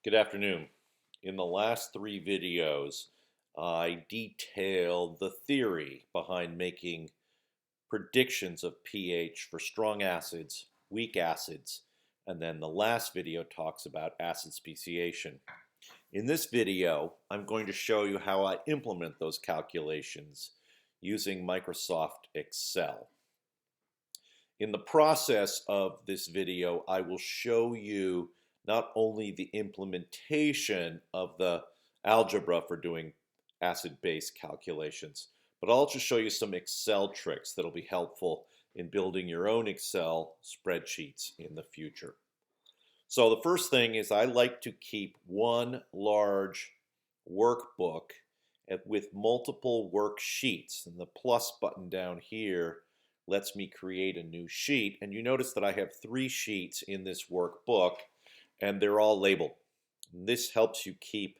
Good afternoon. In the last three videos, I detailed the theory behind making predictions of pH for strong acids, weak acids, and then the last video talks about acid speciation. In this video, I'm going to show you how I implement those calculations using Microsoft Excel. In the process of this video, I will show you not only the implementation of the algebra for doing acid-base calculations, but I'll also show you some Excel tricks that'll be helpful in building your own Excel spreadsheets in the future. So the first thing is I like to keep one large workbook with multiple worksheets, and the plus button down here lets me create a new sheet. And you notice that I have three sheets in this workbook, and they're all labeled. And this helps you keep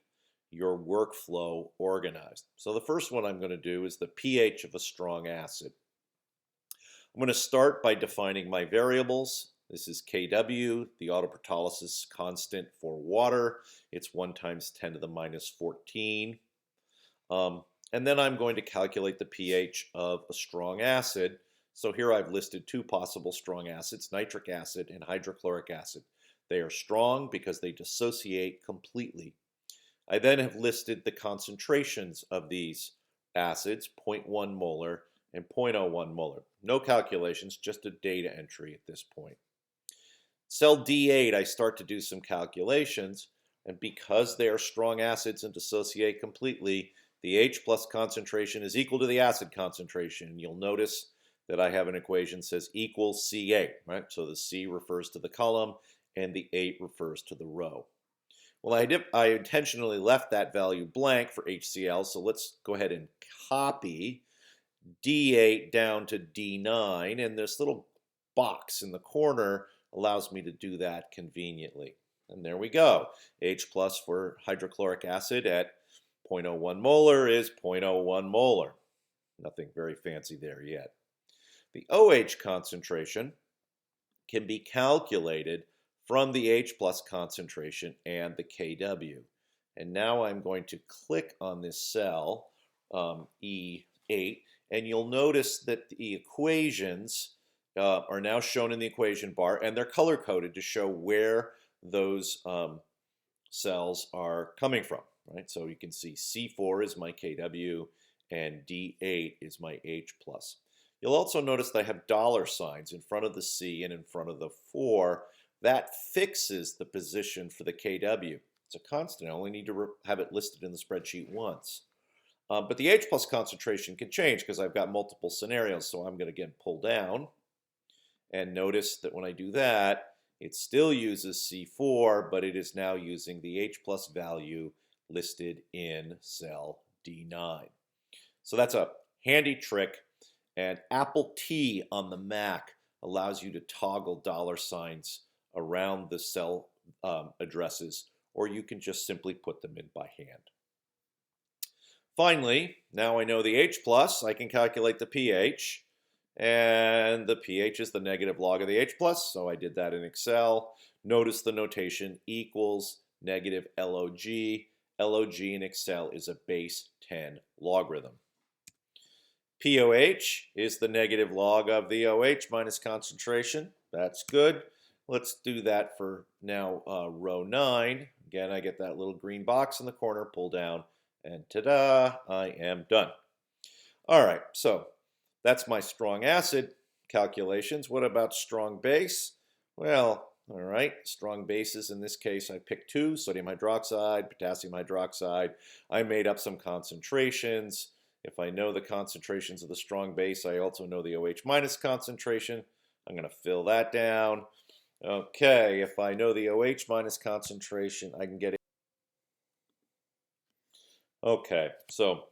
your workflow organized. So the first one I'm going to do is the pH of a strong acid. I'm going to start by defining my variables. This is Kw, the autoprotolysis constant for water. It's 1 times 10 to the minus 14. And then I'm going to calculate the pH of a strong acid. So here I've listed two possible strong acids, nitric acid and hydrochloric acid. They are strong because they dissociate completely. I then have listed the concentrations of these acids, 0.1 molar and 0.01 molar. No calculations, just a data entry at this point. Cell D8, I start to do some calculations, and because they are strong acids and dissociate completely, the H plus concentration is equal to the acid concentration. You'll notice that I have an equation that says equals C8, right? So the C refers to the column and the 8 refers to the row. Well, I intentionally left that value blank for HCl, so let's go ahead and copy D8 down to D9, and this little box in the corner allows me to do that conveniently. And there we go. H plus for hydrochloric acid at 0.01 molar is 0.01 molar. Nothing very fancy there yet. The OH concentration can be calculated from the H plus concentration and the Kw. And now I'm going to click on this cell, E8, and you'll notice that the equations are now shown in the equation bar, and they're color-coded to show where those cells are coming from. Right? So you can see C4 is my Kw, and D8 is my H plus. You'll also notice that I have dollar signs in front of the C and in front of the 4. That fixes the position for the Kw. It's a constant. I only need to have it listed in the spreadsheet once. But the H plus concentration can change because I've got multiple scenarios. So I'm going to again pull down. And notice that when I do that, it still uses C4, but it is now using the H plus value listed in cell D9. So that's a handy trick. And Apple T on the Mac allows you to toggle dollar signs around the cell addresses, or you can just simply put them in by hand. Finally, now I know the H plus, I can calculate the pH. And the pH is the negative log of the H plus, so I did that in Excel. Notice the notation equals negative log. Log in Excel is a base 10 logarithm. POH is the negative log of the OH minus concentration. That's good. Let's do that for now row 9. Again, I get that little green box in the corner, pull down, and ta-da, I am done. All right, so that's my strong acid calculations. What about strong base? Well, all right, strong bases in this case, I picked two, sodium hydroxide, potassium hydroxide. I made up some concentrations. If I know the concentrations of the strong base, I also know the OH minus concentration. I'm going to fill that down. Okay, if I know the OH minus concentration, I can get it. Okay, so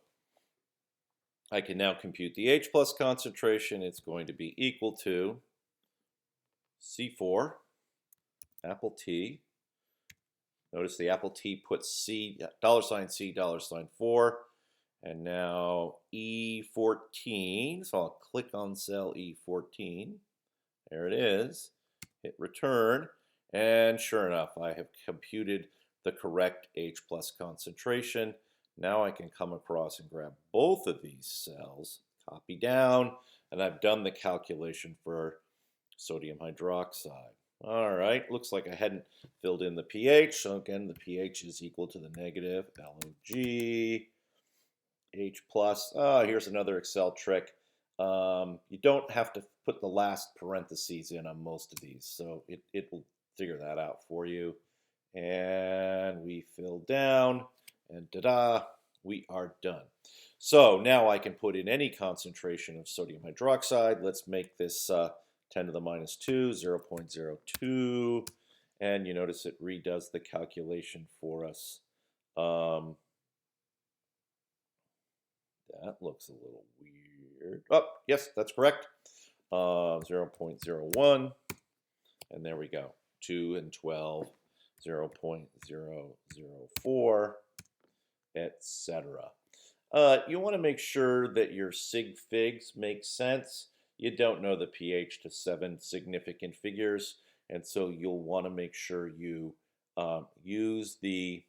I can now compute the H plus concentration. It's going to be equal to C4, Apple T. Notice the Apple T puts C, $C, $4. And now E14, so I'll click on cell E14. There it is. Hit return, and sure enough, I have computed the correct H plus concentration. Now I can come across and grab both of these cells, copy down, and I've done the calculation for sodium hydroxide. All right, looks like I hadn't filled in the pH. So again, the pH is equal to the negative Lg H plus. Here's another Excel trick. You don't have to put the last parentheses in on most of these, so it will figure that out for you. And we fill down, and ta-da, we are done. So now I can put in any concentration of sodium hydroxide. Let's make this 10 to the minus 2, 0.02. And you notice it redoes the calculation for us. That looks a little weird. Oh, yes, that's correct. 0.01. And there we go. 2 and 12, 0.004, etc. You want to make sure that your sig figs make sense. You don't know the pH to 7 significant figures, and so you'll want to make sure you use the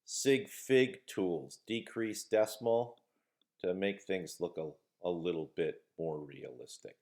sig fig tools, decrease decimal, to make things look a little bit more realistic.